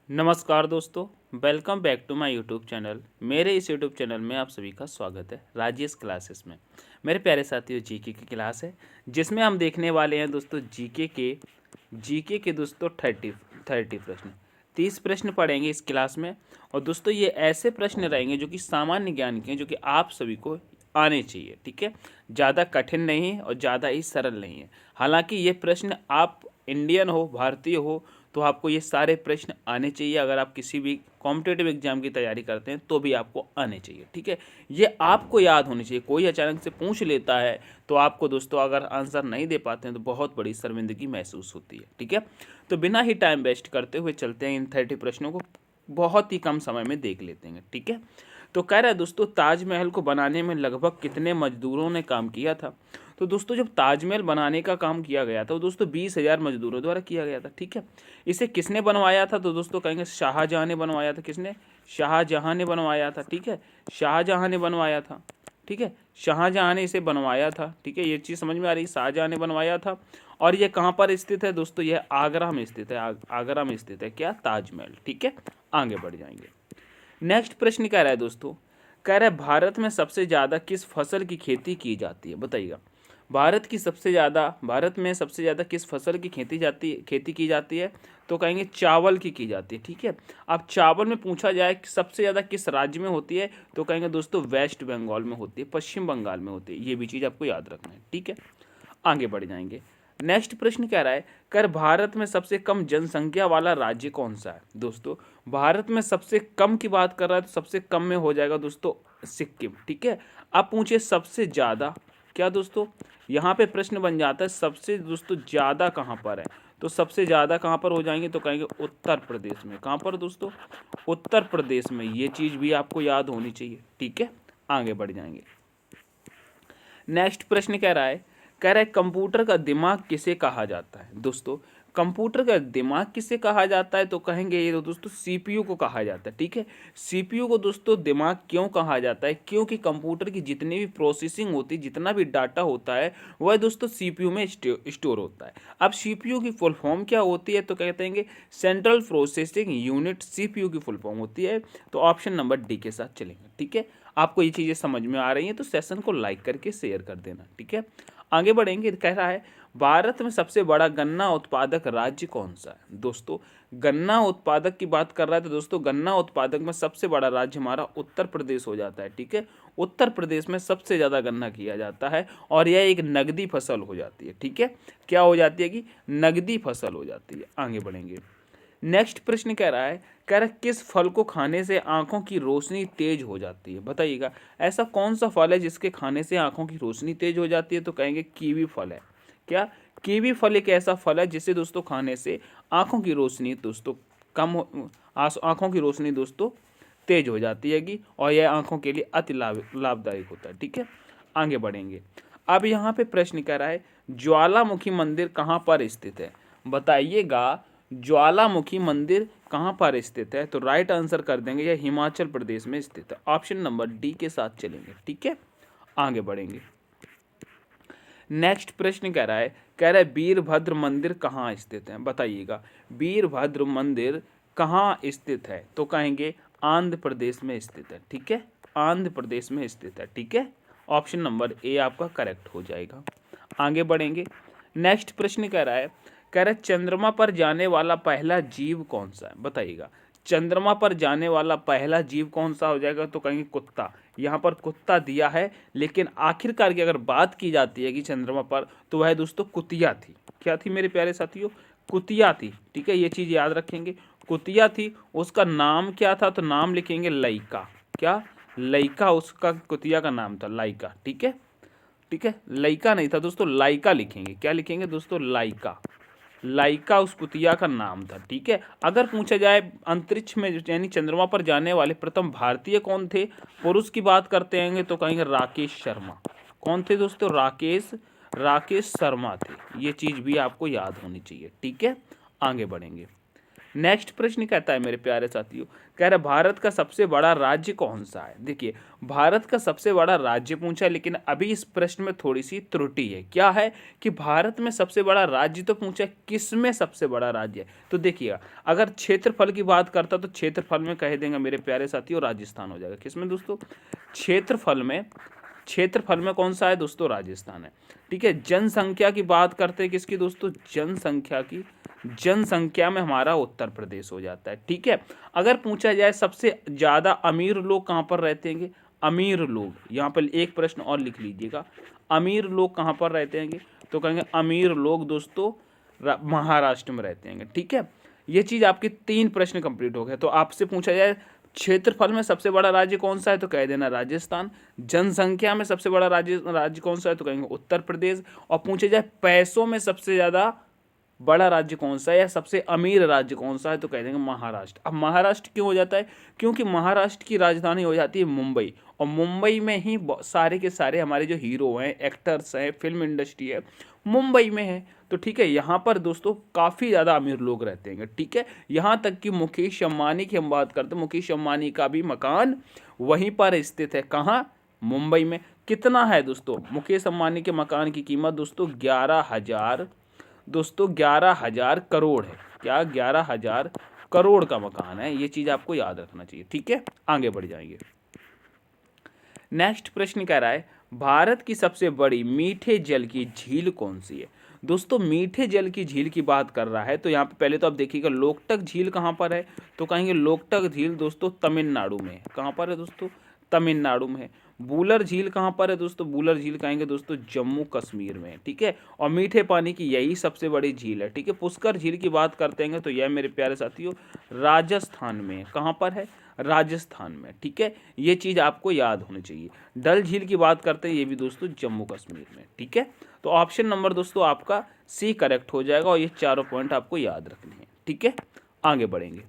नमस्कार दोस्तों, welcome back to my YouTube channel. मेरे इस यूट्यूब चैनल में आप सभी का स्वागत है राजेश क्लासेस में। मेरे प्यारे साथियों, जीके की क्लास है जिसमें हम देखने वाले हैं दोस्तों जीके के दोस्तों 30 प्रश्न। 30 प्रश्न पढ़ेंगे इस क्लास में। और दोस्तों ये ऐसे प्रश्न रहेंगे जो कि सामान्य ज्ञान के हैं, जो कि आप सभी को आने चाहिए। ठीक है, ज़्यादा कठिन नहीं है और ज़्यादा ही सरल नहीं है। हालांकि ये प्रश्न आप इंडियन हो, भारतीय हो, तो आपको ये सारे प्रश्न आने चाहिए। अगर आप किसी भी कॉम्पिटेटिव एग्जाम की तैयारी करते हैं तो भी आपको आने चाहिए। ठीक है, ये आपको याद होनी चाहिए। कोई अचानक से पूछ लेता है तो आपको दोस्तों अगर आंसर नहीं दे पाते हैं तो बहुत बड़ी शर्मिंदगी महसूस होती है। ठीक है, तो बिना ही टाइम वेस्ट करते हुए चलते हैं, इन 30 प्रश्नों को बहुत ही कम समय में देख लेते हैं। ठीक है, तो कह रहा है दोस्तों, ताजमहल को बनाने में लगभग कितने मजदूरों ने काम किया था। तो दोस्तों जब ताजमहल बनाने का काम किया गया था तो दोस्तों 20,000 मजदूरों द्वारा किया गया था। ठीक है, इसे किसने बनवाया था। तो दोस्तों कहेंगे शाहजहां ने बनवाया था। किसने? शाहजहां ने बनवाया था। ठीक है, शाहजहां ने बनवाया था। ठीक है, शाहजहां ने इसे बनवाया था। ठीक है, ये चीज़ समझ में आ रही, शाहजहां ने बनवाया था। और ये कहाँ पर स्थित है दोस्तों? यह आगरा में स्थित है। आगरा में स्थित है क्या? ताजमहल। ठीक है, आगे बढ़ जाएंगे। नेक्स्ट प्रश्न कह रहा है दोस्तों, कह रहा है भारत में सबसे ज़्यादा किस फसल की खेती की जाती है। बताइएगा, भारत में सबसे ज़्यादा किस फसल की खेती की जाती है। तो कहेंगे चावल की जाती है। ठीक है, अब चावल में पूछा जाए कि सबसे ज़्यादा किस राज्य में होती है, तो कहेंगे दोस्तों वेस्ट बंगाल में होती है, पश्चिम बंगाल में होती है। ये भी चीज़ आपको याद रखना है। ठीक है, आगे बढ़ जाएंगे। नेक्स्ट प्रश्न कह रहा है, कर भारत में सबसे कम जनसंख्या वाला राज्य कौन सा है। दोस्तों भारत में सबसे कम की बात कर रहा है तो सबसे कम में हो जाएगा दोस्तों सिक्किम। ठीक है, अब पूछे सबसे ज़्यादा, क्या दोस्तों यहाँ पे प्रश्न बन जाता है सबसे दोस्तों ज़्यादा कहाँ पर है। तो सबसे ज़्यादा कहाँ पर हो जाएंगे, तो कहेंगे उत्तर प्रदेश में। कहाँ पर दोस्तों? उत्तर प्रदेश में। ये चीज़ भी आपको याद होनी चाहिए। ठीक है, आगे बढ़ जाएंगे। नेक्स्ट प्रश्न कह रहा है कंप्यूटर का दिमाग किसे कहा जाता है। दोस्तों कंप्यूटर का दिमाग किसे कहा जाता है, तो कहेंगे ये दोस्तों सीपीयू को कहा जाता है। ठीक है, सीपीयू को दोस्तों दिमाग क्यों कहा जाता है? क्योंकि कंप्यूटर की जितनी भी प्रोसेसिंग होती है, जितना भी डाटा होता है, वह दोस्तों सीपीयू में स्टोर होता है। अब सीपीयू की फुल फॉर्म क्या होती है, तो कहते हैं सेंट्रल प्रोसेसिंग यूनिट सीपीयू की फुल फॉर्म होती है। तो ऑप्शन नंबर डी के साथ चलेंगे। ठीक है, आपको ये चीज़ें समझ में आ रही हैं तो सेशन को लाइक करके शेयर कर देना। ठीक है, आगे बढ़ेंगे। कह रहा है भारत में सबसे बड़ा गन्ना उत्पादक राज्य कौन सा है। दोस्तों गन्ना उत्पादक की बात कर रहा है तो दोस्तों गन्ना उत्पादक में सबसे बड़ा राज्य हमारा उत्तर प्रदेश हो जाता है। ठीक है, उत्तर प्रदेश में सबसे ज़्यादा गन्ना किया जाता है और यह एक नगदी फसल हो जाती है। ठीक है, क्या हो जाती है कि नगदी फसल हो जाती है। आगे बढ़ेंगे। नेक्स्ट प्रश्न कह रहा है किस फल को खाने से आंखों की रोशनी तेज हो जाती है। बताइएगा, ऐसा कौन सा फल है जिसके खाने से आंखों की रोशनी तेज हो जाती है, तो कहेंगे कीवी फल है। क्या? कीवी फल एक ऐसा फल है जिसे दोस्तों खाने से आंखों की रोशनी दोस्तों आंखों की रोशनी दोस्तों तेज हो जाती है और यह आंखों के लिए अति लाभदायक होता है। ठीक है, आगे बढ़ेंगे। अब यहाँ पे प्रश्न कह रहा है ज्वालामुखी मंदिर कहाँ पर स्थित है। बताइएगा, ज्वालामुखी मंदिर कहाँ पर स्थित है, तो राइट आंसर कर देंगे यह हिमाचल प्रदेश में स्थित है। ऑप्शन नंबर डी के साथ चलेंगे। ठीक है, आगे बढ़ेंगे। नेक्स्ट प्रश्न कह रहा है वीरभद्र मंदिर कहाँ स्थित है। बताइएगा, वीरभद्र मंदिर कहाँ स्थित है, तो कहेंगे आंध्र प्रदेश में स्थित है। ठीक है, आंध्र प्रदेश में स्थित है। ठीक है, ऑप्शन नंबर ए आपका करेक्ट हो जाएगा। आगे बढ़ेंगे। नेक्स्ट प्रश्न कह रहा है चंद्रमा पर जाने वाला पहला जीव कौन सा है। बताइएगा, चंद्रमा पर जाने वाला पहला जीव कौन सा हो जाएगा, तो कहेंगे कुत्ता। यहाँ पर कुत्ता दिया है, लेकिन आखिरकार की अगर बात की जाती है कि चंद्रमा पर, तो वह दोस्तों कुतिया थी। क्या थी मेरे प्यारे साथियों? कुतिया थी। ठीक है, ये चीज़ याद रखेंगे, कुतिया थी। उसका नाम क्या था, तो नाम लिखेंगे लाइका। क्या? लाइका उसका कुतिया का नाम था, लाइका। ठीक है, ठीक है, लाइका नहीं था दोस्तों, लाइका लिखेंगे। क्या लिखेंगे दोस्तों? लाइका। लाइका उस कुतिया का नाम था। ठीक है, अगर पूछा जाए अंतरिक्ष में यानी चंद्रमा पर जाने वाले प्रथम भारतीय कौन थे, पुरुष की बात करते हैं तो कहेंगे राकेश शर्मा। कौन थे दोस्तों? राकेश शर्मा थे। ये चीज भी आपको याद होनी चाहिए। ठीक है, आगे बढ़ेंगे। नेक्स्ट प्रश्न कहता है मेरे प्यारे साथियों, कह रहा है भारत का सबसे बड़ा राज्य कौन सा है। देखिए भारत का सबसे बड़ा राज्य पूछा, लेकिन अभी इस प्रश्न में थोड़ी सी त्रुटि है। क्या है कि भारत में सबसे बड़ा राज्य तो पूछा, किस में सबसे बड़ा राज्य है। तो देखिएगा अगर क्षेत्रफल की बात करता तो क्षेत्रफल में कह देंगे मेरे प्यारे साथियों राजस्थान हो जाएगा। किसमें दोस्तों, क्षेत्रफल में कौन सा है दोस्तों, राजस्थान है। ठीक है, जनसंख्या की बात करते हैं किसकी दोस्तों, जनसंख्या में हमारा उत्तर प्रदेश हो जाता है। ठीक है, अगर पूछा जाए सबसे ज्यादा अमीर लोग कहाँ पर रहते हैं, अमीर लोग, यहाँ पर एक प्रश्न और लिख लीजिएगा, अमीर लोग कहाँ पर रहते हैं, तो कहेंगे अमीर लोग दोस्तों महाराष्ट्र में रहते हैं। ठीक है, ये चीज आपके 3 प्रश्न कंप्लीट हो गए। तो आपसे पूछा जाए क्षेत्रफल में सबसे बड़ा राज्य कौन सा है, तो कह देना राजस्थान। जनसंख्या में सबसे बड़ा राज्य कौन सा है, तो कहेंगे उत्तर प्रदेश। और पूछे जाए पैसों में सबसे ज्यादा बड़ा राज्य कौन सा है या सबसे अमीर राज्य कौन सा है, तो कह देंगे महाराष्ट्र। अब महाराष्ट्र क्यों हो जाता है, क्योंकि महाराष्ट्र की राजधानी हो जाती है मुंबई, और मुंबई में ही सारे के सारे हमारे जो हीरो हैं, एक्टर्स हैं, फिल्म इंडस्ट्री है, मुंबई में है। तो ठीक है, यहाँ पर दोस्तों काफ़ी ज़्यादा अमीर लोग रहते हैं। ठीक है, यहाँ तक कि मुकेश अंबानी की हम बात करते हैं, मुकेश अंबानी का भी मकान वहीं पर स्थित है। कहाँ, मुंबई में। कितना है दोस्तों, मुकेश अंबानी के मकान की कीमत दोस्तों 11,000 करोड़ है। क्या, 11,000 करोड़ का मकान है। ये चीज़ आपको याद रखना चाहिए। ठीक है, आगे बढ़ जाएंगे। नेक्स्ट प्रश्न कह रहा है भारत की सबसे बड़ी मीठे जल की झील कौन सी है। दोस्तों मीठे जल की झील की बात कर रहा है, तो यहाँ पे पहले तो आप देखिएगा लोकटक झील कहाँ पर है, तो कहेंगे लोकटक झील दोस्तों तमिलनाडु में है। कहाँ पर है दोस्तों, तमिलनाडु में है। बूलर झील कहाँ पर है दोस्तों, बूलर झील कहेंगे दोस्तों जम्मू कश्मीर में। ठीक है, और मीठे पानी की यही सबसे बड़ी झील है। ठीक है, पुष्कर झील की बात करते हैं तो यह मेरे प्यारे साथियों राजस्थान में। कहाँ पर है, राजस्थान में। ठीक है, ये चीज़ आपको याद होनी चाहिए। डल झील की बात करते हैं, ये भी दोस्तों जम्मू कश्मीर में। ठीक है, तो ऑप्शन नंबर दोस्तों आपका सी करेक्ट हो जाएगा, और ये चारों पॉइंट आपको याद रखने हैं। ठीक है, आगे बढ़ेंगे।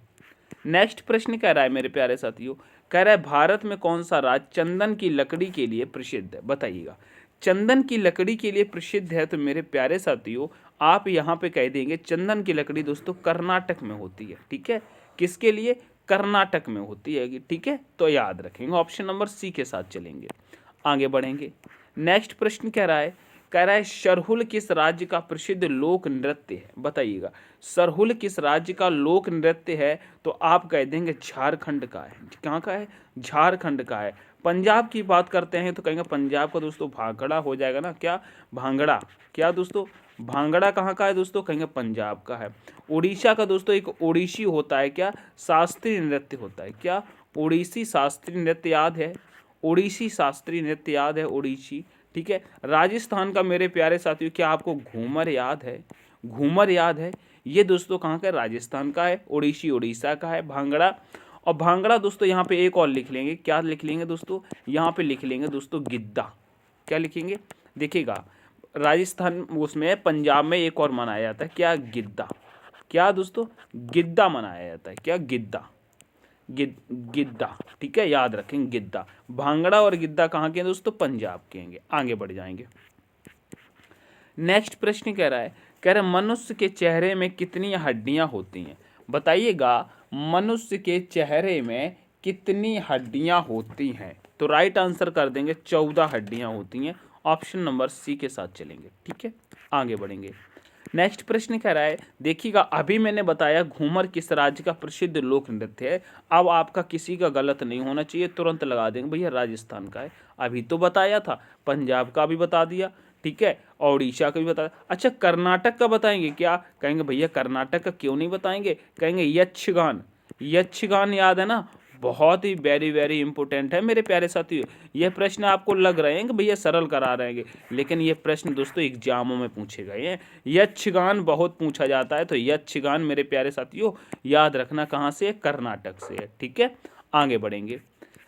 नेक्स्ट प्रश्न कह रहा है मेरे प्यारे साथियों, कह रहा है भारत में कौन सा राज्य चंदन की लकड़ी के लिए प्रसिद्ध है। बताइएगा, चंदन की लकड़ी के लिए प्रसिद्ध है, तो मेरे प्यारे साथियों आप यहाँ पे कह देंगे चंदन की लकड़ी दोस्तों कर्नाटक में होती है। ठीक है, किसके लिए, कर्नाटक में होती है। ठीक है, तो याद रखेंगे, ऑप्शन नंबर सी के साथ चलेंगे। आगे बढ़ेंगे। नेक्स्ट प्रश्न कह रहा है सरहुल किस राज्य का प्रसिद्ध लोक नृत्य है। बताइएगा, सरहुल किस राज्य का लोक नृत्य है, तो आप कह देंगे झारखंड का है। कहाँ का है, झारखंड का है। पंजाब की बात करते हैं तो कहेंगे पंजाब का दोस्तों भांगड़ा हो जाएगा ना। क्या, भांगड़ा। क्या दोस्तों, भांगड़ा कहाँ का है दोस्तों, कहेंगे पंजाब का है। उड़ीसा का दोस्तों एक ओडिसी होता है, क्या, शास्त्रीय नृत्य होता है। क्या, ओडिसी शास्त्रीय नृत्य याद है, ओडिसी शास्त्रीय नृत्य याद है, ओडिसी। ठीक है, राजस्थान का मेरे प्यारे साथियों क्या आपको घूमर याद है, घूमर याद है। ये दोस्तों कहाँ का है, राजस्थान का है। ओडिसी उड़ीसा का है भांगड़ा। और भांगड़ा दोस्तों यहाँ पे एक और लिख लेंगे, क्या लिख लेंगे दोस्तों, यहाँ पे लिख लेंगे दोस्तों गिद्दा। क्या लिखेंगे, देखिएगा राजस्थान उसमें पंजाब में एक और मनाया जाता है, क्या, गिद्दा। क्या दोस्तों, गिद्दा मनाया जाता है। क्या, गिद्दा, गिद्दा। ठीक है, याद रखेंगे गिद्दा। भांगड़ा और गिद्दा कहाँ के हैं दोस्तों, पंजाब के हैं। आगे बढ़ जाएंगे। नेक्स्ट प्रश्न कह रहा है मनुष्य के चेहरे में कितनी हड्डियां होती हैं। बताइएगा, मनुष्य के चेहरे में कितनी हड्डियां होती हैं, तो राइट आंसर कर देंगे 14 हड्डियां होती हैं। ऑप्शन नंबर सी के साथ चलेंगे। ठीक है, आगे बढ़ेंगे। नेक्स्ट प्रश्न कह रहा है, देखिएगा अभी मैंने बताया घूमर किस राज्य का प्रसिद्ध लोक नृत्य है। अब आपका किसी का गलत नहीं होना चाहिए, तुरंत लगा देंगे भैया राजस्थान का है। अभी तो बताया था, पंजाब का भी बता दिया। ठीक है, और उड़ीसा का भी बता। अच्छा, कर्नाटक का बताएंगे क्या, कहेंगे भैया कर्नाटक का क्यों नहीं बताएंगे, कहेंगे यक्षगान। यक्षगान याद है ना, बहुत ही वेरी वेरी इंपॉर्टेंट है मेरे प्यारे साथियों। यह प्रश्न आपको लग रहे हैं कि भैया सरल करा रहे हैं, लेकिन ये प्रश्न दोस्तों एग्जामों में पूछे गए हैं। यक्षगान बहुत पूछा जाता है, तो यक्षगान मेरे प्यारे साथियों याद रखना कहाँ से है, कर्नाटक से है। ठीक है, आगे बढ़ेंगे।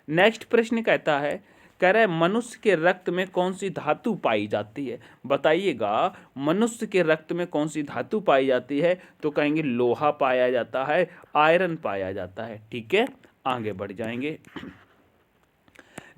नेक्स्ट प्रश्न कहता है, कह रहा है मनुष्य के रक्त में कौन सी धातु पाई जाती है। बताइएगा, मनुष्य के रक्त में कौन सी धातु पाई जाती है, तो कहेंगे लोहा पाया जाता है, आयरन पाया जाता है। ठीक है, आगे बढ़ जाएंगे।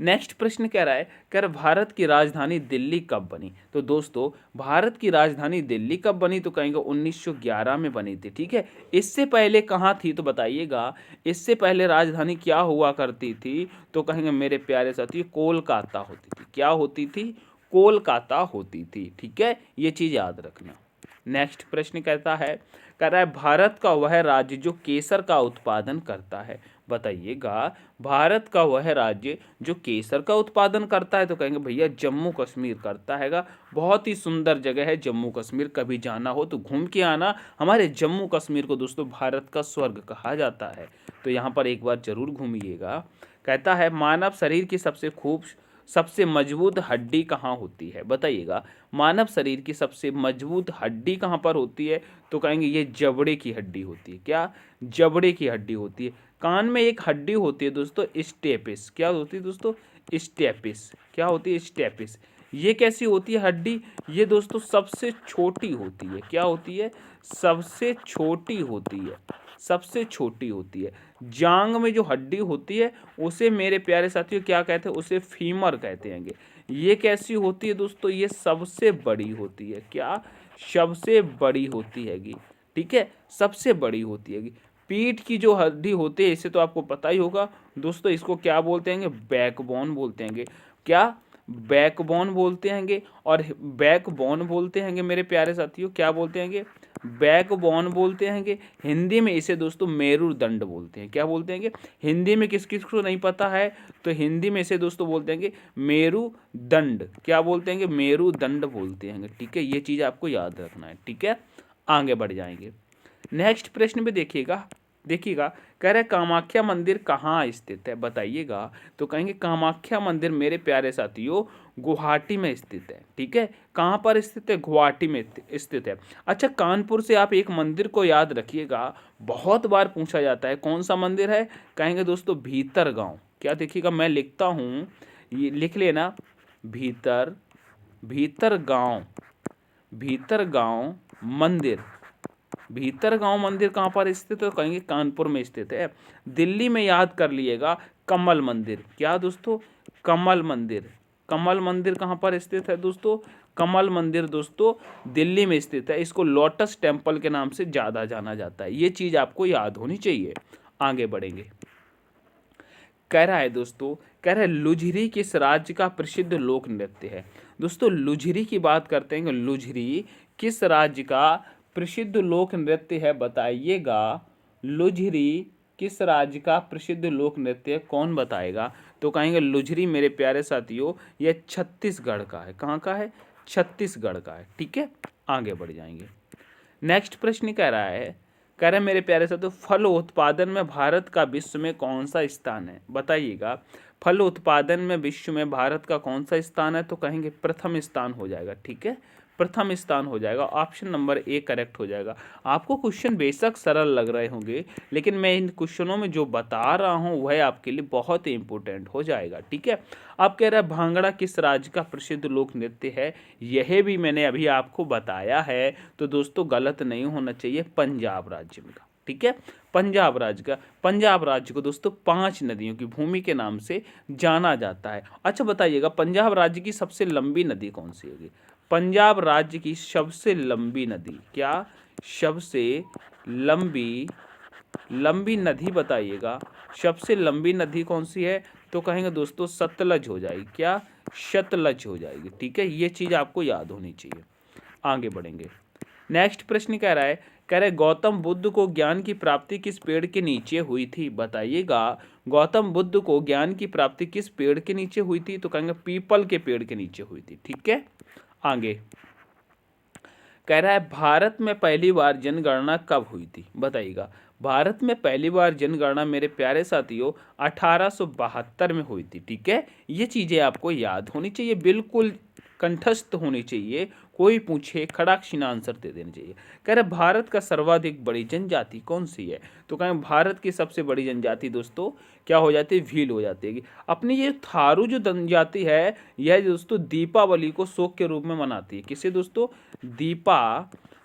नेक्स्ट प्रश्न कह रहा है, कह रहा भारत की राजधानी दिल्ली कब बनी। तो दोस्तों भारत की राजधानी दिल्ली कब बनी, तो कहेंगे 1911 में बनी थी। ठीक है, इससे पहले कहाँ थी तो बताइएगा, इससे पहले राजधानी क्या हुआ करती थी, तो कहेंगे मेरे प्यारे साथी कोलकाता होती थी। क्या होती थी, कोलकाता होती थी। ठीक है, ये चीज़ याद रखना। नेक्स्ट प्रश्न कहता है, कह रहा है भारत का वह राज्य जो केसर का उत्पादन करता है। बताइएगा भारत का वह राज्य जो केसर का उत्पादन करता है, तो कहेंगे भैया जम्मू कश्मीर करता हैगा। बहुत ही सुंदर जगह है जम्मू कश्मीर, कभी जाना हो तो घूम के आना। हमारे जम्मू कश्मीर को दोस्तों भारत का स्वर्ग कहा जाता है, तो यहाँ पर एक बार जरूर घूमिएगा। कहता है मानव शरीर की सबसे मजबूत हड्डी कहाँ होती है। बताइएगा मानव शरीर की सबसे मजबूत हड्डी कहाँ पर होती है, तो कहेंगे ये जबड़े की हड्डी होती है। क्या, जबड़े की हड्डी होती है। कान में एक हड्डी होती है दोस्तों स्टेपिस। क्या होती है दोस्तों, स्टेपिस। क्या होती है, स्टेपिस। ये कैसी होती है हड्डी, ये दोस्तों सबसे छोटी होती है। क्या होती है, सबसे छोटी होती है, सबसे छोटी होती है। जांग में जो हड्डी होती है उसे मेरे प्यारे साथियों क्या कहते हैं, उसे फीमर कहते हैं। ये कैसी होती है दोस्तों, ये सबसे बड़ी होती है। क्या, सबसे बड़ी होती हैगी। ठीक है, सबसे बड़ी होती हैगी। पीठ की जो हड्डी होती है, इसे तो आपको पता ही होगा दोस्तों, इसको क्या बोलते हैं, बैकबोन बोलते हैं। क्या, बैकबोन बोलते हैं। और बैकबोन बोलते हैं मेरे प्यारे साथियों, क्या बोलते हैं, बैकबोन बोलते हैं। हिंदी में इसे दोस्तों मेरुदंड बोलते हैं। क्या बोलते हैं, हिंदी में किस किस को नहीं पता है, तो हिंदी में इसे दोस्तों बोलते हैं मेरुदंड। क्या बोलते हैं, मेरुदंड बोलते हैं। ठीक है, ये चीज़ आपको याद रखना है। ठीक है, आगे बढ़ जाएंगे। नेक्स्ट प्रश्न में देखिएगा कह रहे कामाख्या मंदिर कहाँ स्थित है। बताइएगा, तो कहेंगे कामाख्या मंदिर मेरे प्यारे साथियों गुवाहाटी में स्थित है। ठीक है, कहाँ पर स्थित है, गुवाहाटी में स्थित है। अच्छा, कानपुर से आप एक मंदिर को याद रखिएगा, बहुत बार पूछा जाता है, कौन सा मंदिर है, कहेंगे दोस्तों भीतरगांव। क्या, देखिएगा मैं लिखता हूँ, ये लिख लेना, भीतरगांव मंदिर। भीतरगांव मंदिर कहाँ पर स्थित है, तो कहेंगे कानपुर में स्थित है। दिल्ली में याद कर लिएगा कमल मंदिर। क्या दोस्तों, कमल मंदिर। कमल मंदिर कहाँ पर स्थित है दोस्तों, कमल मंदिर दोस्तों दिल्ली में स्थित है। इसको लोटस टेम्पल के नाम से ज़्यादा जाना जाता है। ये चीज़ आपको याद होनी चाहिए। आगे बढ़ेंगे। कह रहा है दोस्तों, कह रहा है लुझरी किस राज्य का प्रसिद्ध लोक नृत्य है। दोस्तों लुझरी की बात करते हैं, लुझरी किस राज्य का प्रसिद्ध लोक नृत्य है। बताइएगा लुझरी किस राज्य का प्रसिद्ध लोक नृत्य है, कौन बताएगा, तो कहेंगे लुझरी मेरे प्यारे साथियों ये छत्तीसगढ़ का है। कहाँ का है, छत्तीसगढ़ का है। ठीक है, आगे बढ़ जाएंगे। नेक्स्ट प्रश्न कह रहा है मेरे प्यारे साथियों फल उत्पादन में भारत का विश्व में कौन सा स्थान है। बताइएगा फल उत्पादन में विश्व में भारत का कौन सा स्थान है, तो कहेंगे प्रथम स्थान हो जाएगा। ठीक है, प्रथम स्थान हो जाएगा। ऑप्शन नंबर ए करेक्ट हो जाएगा। आपको क्वेश्चन बेशक सरल लग रहे होंगे, लेकिन मैं इन क्वेश्चनों में जो बता रहा हूं वह आपके लिए बहुत ही इंपॉर्टेंट हो जाएगा। ठीक है, आप कह रहे हैं भांगड़ा किस राज्य का प्रसिद्ध लोक नृत्य है, यह भी मैंने अभी आपको बताया है, तो दोस्तों गलत नहीं होना चाहिए, पंजाब राज्य में का। ठीक है, पंजाब राज्य को दोस्तों 5 नदियों की भूमि के नाम से जाना जाता है। अच्छा बताइएगा पंजाब राज्य की सबसे लंबी नदी कौन सी होगी। पंजाब राज्य की सबसे लंबी नदी, क्या सबसे लंबी नदी बताइएगा, सबसे लंबी नदी कौन सी है, तो कहेंगे दोस्तों सतलज हो जाएगी। क्या, सतलज हो जाएगी। ठीक है, ये चीज़ आपको याद होनी चाहिए। आगे बढ़ेंगे। नेक्स्ट प्रश्न कह रहा है गौतम बुद्ध को ज्ञान की प्राप्ति किस पेड़ के नीचे हुई थी। बताइएगा गौतम बुद्ध को ज्ञान की प्राप्ति किस पेड़ के नीचे हुई थी, तो कहेंगे पीपल के पेड़ के नीचे हुई थी। ठीक है, आगे कह रहा है भारत में पहली बार जनगणना कब हुई थी। बताइएगा भारत में पहली बार जनगणना मेरे प्यारे साथियों 1872 में हुई थी। ठीक है, ये चीज़ें आपको याद होनी चाहिए, बिल्कुल कंठस्थ होनी चाहिए, कोई पूछे खड़ाक्षिणा आंसर दे देना चाहिए। कह रहे भारत का सर्वाधिक बड़ी जनजाति कौन सी है, तो कहें भारत की सबसे बड़ी जनजाति दोस्तों क्या हो जाती है, भील हो जाती है। अपनी ये थारू जो जनजाति है यह दोस्तों दीपावली को शोक के रूप में मनाती है। किसे दोस्तों,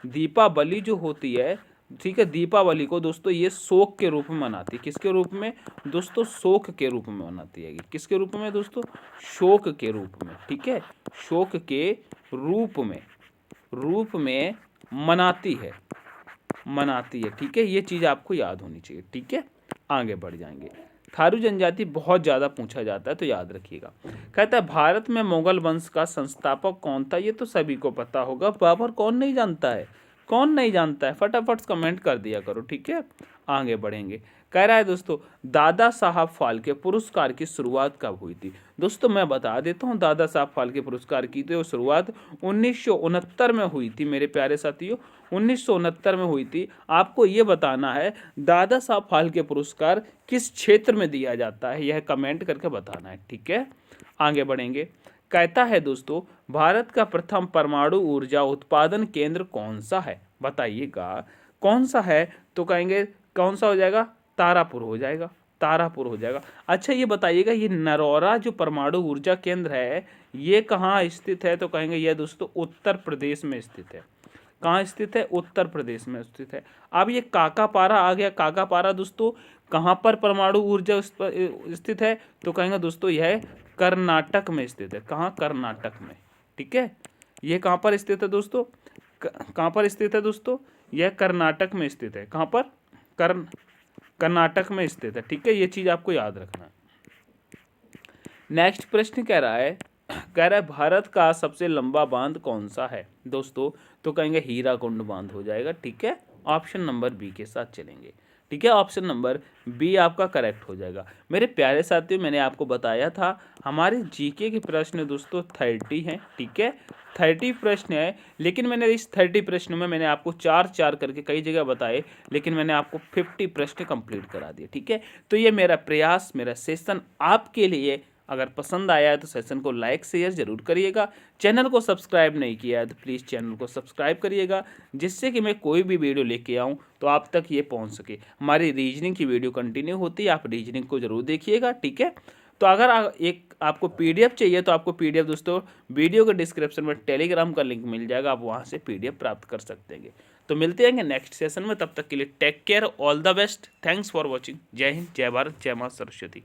दीपावली जो होती है ठीक है, दीपावली को दोस्तों ये शोक के रूप में मनाती है। किसके रूप में दोस्तों? शोक के रूप में मनाती है। किसके रूप में दोस्तों? शोक के रूप में। ठीक है, शोक के रूप में मनाती है, ठीक है, ये चीज़ आपको याद होनी चाहिए। ठीक है, आगे बढ़ जाएंगे। थारू जनजाति बहुत ज़्यादा पूछा जाता है, तो याद रखिएगा। कहता है भारत में मुगल वंश का संस्थापक कौन था? ये तो सभी को पता होगा। बाबर कौन नहीं जानता है? कौन नहीं जानता है? फटाफट कमेंट कर दिया करो। ठीक है, आगे बढ़ेंगे। कह रहा है दोस्तों दादा साहब फाल्के पुरस्कार की शुरुआत कब हुई थी? दोस्तों मैं बता देता हूँ, दादा साहब फाल्के पुरस्कार की तो शुरुआत 1969 में हुई थी मेरे प्यारे साथियों। 1969 में हुई थी। आपको ये बताना है दादा साहब फाल्के पुरस्कार किस क्षेत्र में दिया जाता है, यह कमेंट करके बताना है। ठीक है, आगे बढ़ेंगे। कहता है दोस्तों भारत का प्रथम परमाणु ऊर्जा उत्पादन केंद्र कौन सा है? बताइएगा कौन सा है? तो कहेंगे कौन सा हो जाएगा? तारापुर हो जाएगा, तारापुर हो जाएगा। अच्छा ये बताइएगा ये नरौरा जो परमाणु ऊर्जा केंद्र है ये कहाँ स्थित है? तो कहेंगे यह दोस्तों उत्तर प्रदेश में स्थित है। कहाँ स्थित है? उत्तर प्रदेश में स्थित है। अब ये काकापारा आ गया। काकापारा दोस्तों कहाँ पर परमाणु ऊर्जा स्थित है? तो कहेंगे दोस्तों यह कर्नाटक में स्थित है। कहाँ? कर्नाटक में। ठीक है, ये कहाँ पर स्थित है दोस्तों? कहाँ पर स्थित है दोस्तों? यह कर्नाटक में स्थित है। कहाँ पर? कर्नाटक में स्थित है। ठीक है, ये चीज आपको याद रखना है। नेक्स्ट प्रश्न कह रहा है भारत का सबसे लंबा बांध कौन सा है दोस्तों? तो कहेंगे हीराकुंड बांध हो जाएगा। ठीक है, ऑप्शन नंबर बी के साथ चलेंगे। ठीक है, ऑप्शन नंबर बी आपका करेक्ट हो जाएगा। मेरे प्यारे साथियों मैंने आपको बताया था हमारे जीके के प्रश्न दोस्तों 30 हैं। ठीक है, 30 प्रश्न है, लेकिन मैंने इस 30 प्रश्नों में मैंने आपको 4 करके कई जगह बताए, लेकिन मैंने आपको 50 प्रश्न कंप्लीट करा दिए। ठीक है, तो ये मेरा प्रयास, मेरा सेशन आपके लिए। अगर पसंद आया है तो सेशन को लाइक शेयर जरूर करिएगा। चैनल को सब्सक्राइब नहीं किया है तो प्लीज़ चैनल को सब्सक्राइब करिएगा, जिससे कि मैं कोई भी वीडियो लेके आऊँ तो आप तक ये पहुँच सके। हमारी रीजनिंग की वीडियो कंटिन्यू होती है, आप रीजनिंग को जरूर देखिएगा। ठीक है, तो अगर आपको पीडीएफ चाहिए तो आपको पीडीएफ दोस्तों वीडियो के डिस्क्रिप्शन में टेलीग्राम का लिंक मिल जाएगा, आप वहाँ से पीडीएफ प्राप्त कर सकते हैं। तो मिलते हैं नेक्स्ट सेशन में, तब तक के लिए take care, all the best, thanks for watching. जय हिंद, जय भारत, जय माँ सरस्वती।